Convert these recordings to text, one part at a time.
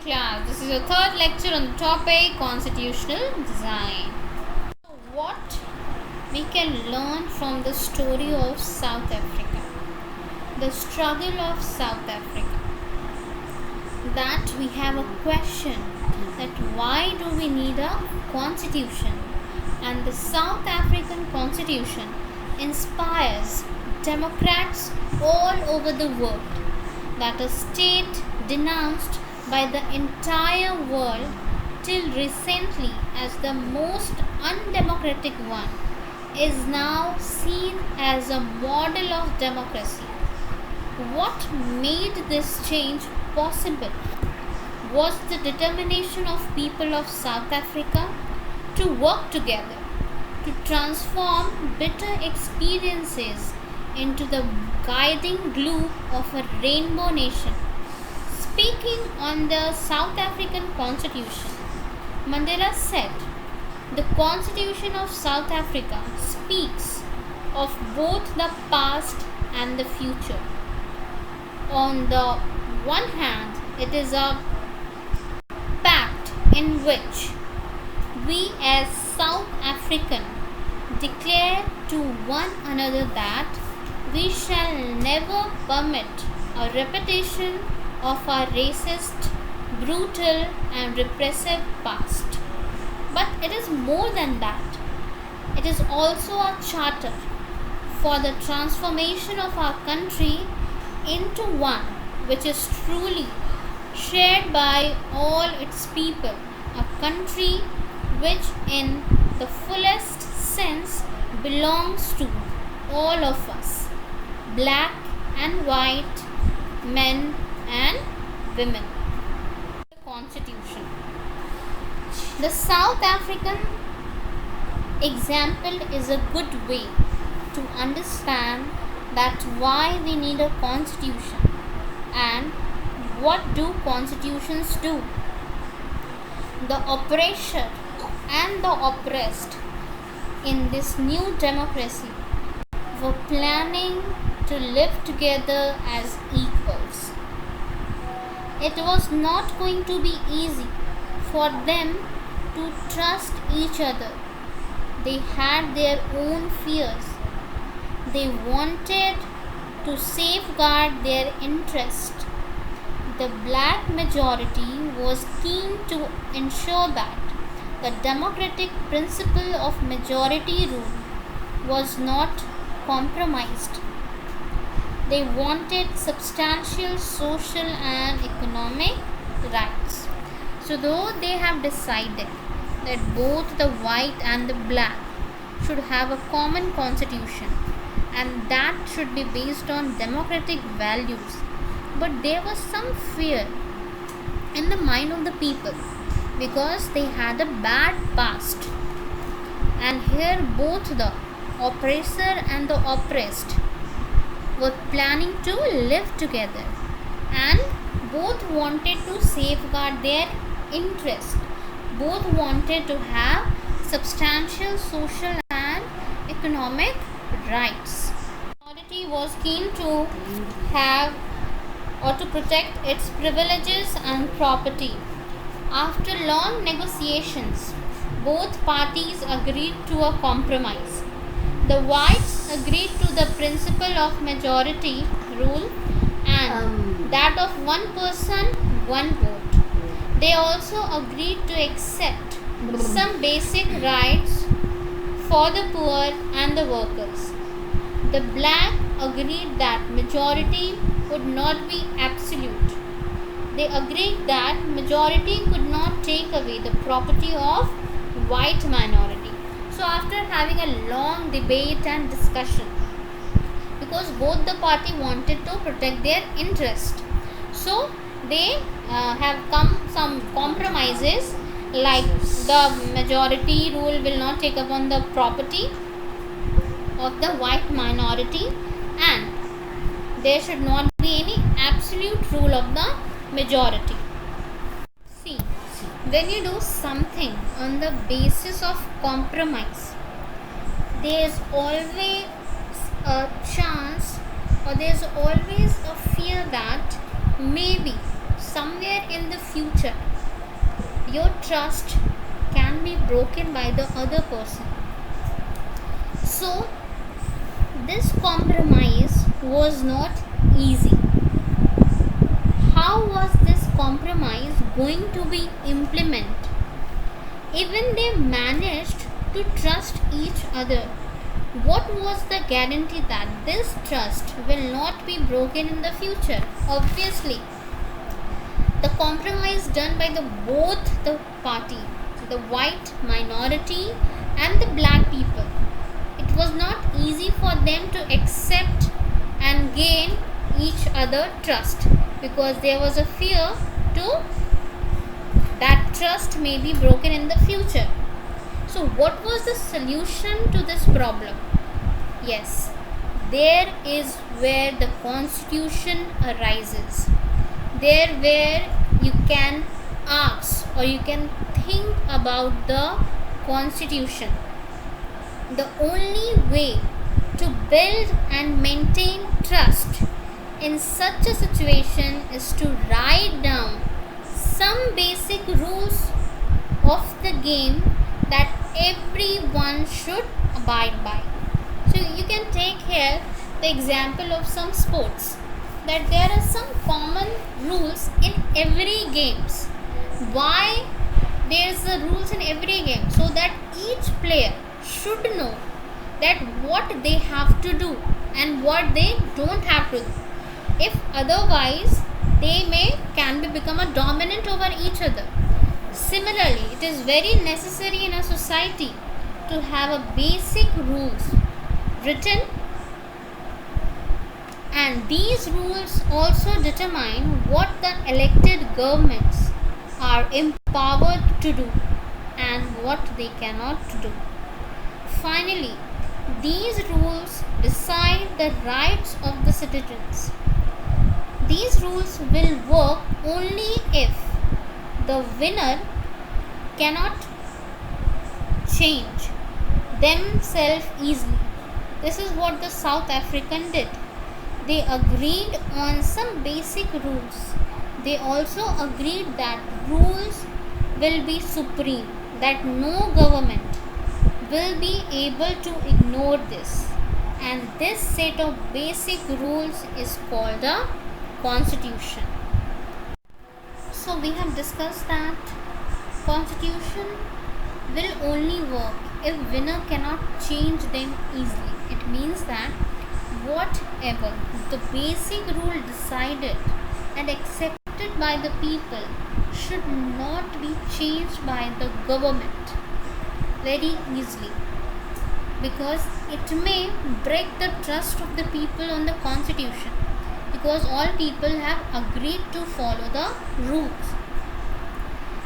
Class. This is your third lecture on the topic constitutional design. What we can learn from the story of South Africa, the struggle of South Africa, that we have a question that why do we need a constitution, and the South African constitution inspires democrats all over the world, that a state denounced by the entire world till recently as the most undemocratic one is now seen as a model of democracy. What made this change possible was the determination of people of South Africa to work together to transform bitter experiences into the guiding glue of a rainbow nation. Speaking on the South African Constitution, Mandela said, "The Constitution of South Africa speaks of both the past and the future. On the one hand, it is a pact in which we as South African declare to one another that we shall never permit a repetition of our racist, brutal, and repressive past. But it is more than that. It is also a charter for the transformation of our country into one which is truly shared by all its people, a country which, in the fullest sense, belongs to all of us, black and white, men and women." The Constitution. The South African example is a good way to understand that why we need a constitution and what do constitutions do. The oppressor and the oppressed in this new democracy were planning to live together as equals. It was not going to be easy for them to trust each other. They had their own fears. They wanted to safeguard their interest. The black majority was keen to ensure that the democratic principle of majority rule was not compromised. They wanted substantial social and economic rights. So, though they have decided that both the white and the black should have a common constitution and that should be based on democratic values, but there was some fear in the mind of the people because they had a bad past. And here, both the oppressor and the oppressed were planning to live together and both wanted to safeguard their interest. Both wanted to have substantial social and economic rights. The minority was keen to have or to protect its privileges and property. After long negotiations, both parties agreed to a compromise. The whites agreed to the principle of majority rule and that of one person, one vote. They also agreed to accept some basic rights for the poor and the workers. The black agreed that majority would not be absolute. They agreed that majority could not take away the property of white minority. So after having a long debate and discussion, because both the party wanted to protect their interest, so they have come some compromises like the majority rule will not take upon the property of the white minority and there should not be any absolute rule of the majority. See, when you do something on the basis of compromise, there is always a chance or there is always a fear that maybe somewhere in the future your trust can be broken by the other person. So this compromise was not easy. How was this compromise going to be implemented? Even they managed to trust each other. What was the guarantee that this trust will not be broken in the future? Obviously, the compromise done by both the party, the white minority and the black people, it was not easy for them to accept and gain each other trust, because there was a fear to that trust may be broken in the future. So what was the solution to this problem? Yes, there is where the constitution arises. There where you can ask or you can think about the constitution. The only way to build and maintain trust in such a situation is to write down some basic rules of the game that everyone should abide by. So you can take here the example of some sports, that there are some common rules in every games. Why there is the rules in every game? So that each player should know that what they have to do and what they don't have to do. If otherwise, they can become a dominant over each other. Similarly, it is very necessary in a society to have a basic rules written, and these rules also determine what the elected governments are empowered to do and what they cannot do. Finally, these rules decide the rights of the citizens. These rules will work only if the winner cannot change themselves easily. This is what the South African did. They agreed on some basic rules. They also agreed that rules will be supreme, that no government will be able to ignore this. And this set of basic rules is called a constitution. So we have discussed that constitution will only work if winner cannot change them easily. It means that whatever the basic rule decided and accepted by the people should not be changed by the government very easily, because it may break the trust of the people on the constitution, because all people have agreed to follow the rules.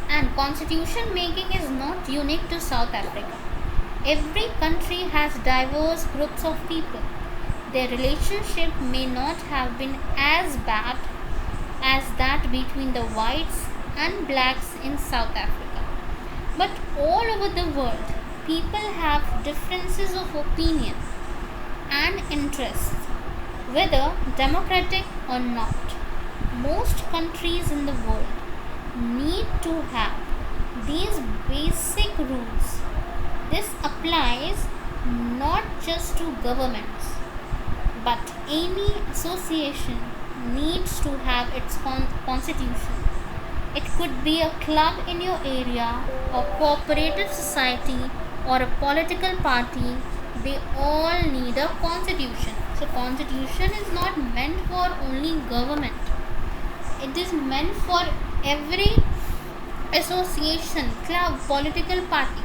And constitution making is not unique to South Africa. Every country has diverse groups of people. Their relationship may not have been as bad as that between the whites and blacks in South Africa. But all over the world, people have differences of opinion and interests, whether democratic or not. Most countries in the world need to have these basic rules. This applies not just to governments, but any association needs to have its constitution. It could be a club in your area, a cooperative society, or a political party. They all need a constitution. So constitution is not meant for only government. It is meant for every association, club, political party,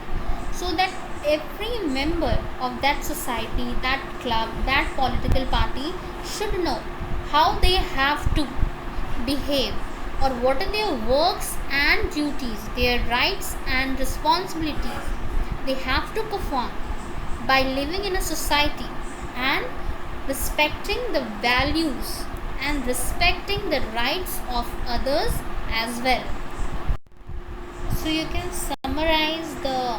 so that every member of that society, that club, that political party should know how they have to behave, or what are their works and duties, their rights and responsibilities they have to perform by living in a society and respecting the values and respecting the rights of others as well. So you can summarize the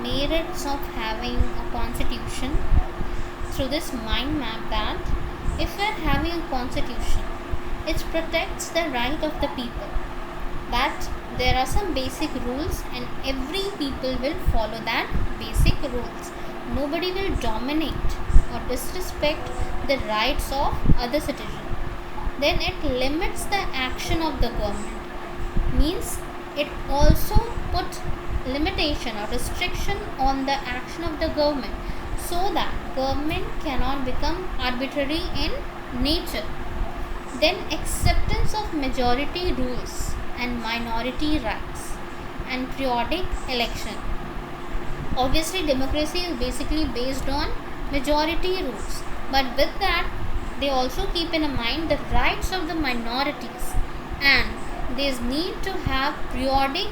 merits of having a constitution through this mind map, that if we are having a constitution, It protects the right of the people. That there are some basic rules and every people will follow that basic rules. Nobody will dominate or disrespect the rights of other citizens. Then it limits the action of the government. Means it also put limitation or restriction on the action of the government so that government cannot become arbitrary in nature. Then acceptance of majority rules and minority rights and periodic election. Obviously democracy is basically based on majority rules, but with that they also keep in mind the rights of the minorities, and there need to have periodic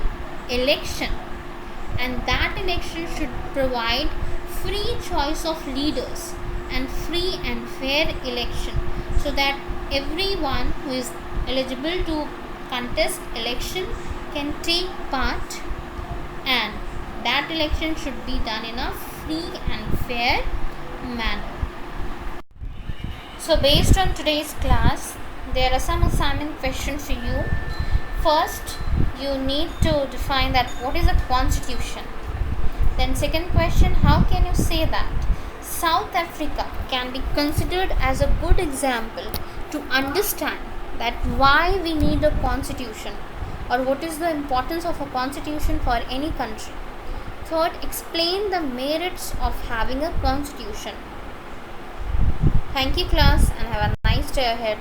election, and that election should provide free choice of leaders and free and fair election so that everyone who is eligible to contest election can take part, and that election should be done in a free and fair manner. So based on today's class, there are some assignment questions for you. First, you need to define that what is a constitution. Then second question, how can you say that South Africa can be considered as a good example to understand that why we need a constitution or what is the importance of a constitution for any country. Third, explain the merits of having a constitution. Thank you class and have a nice day ahead.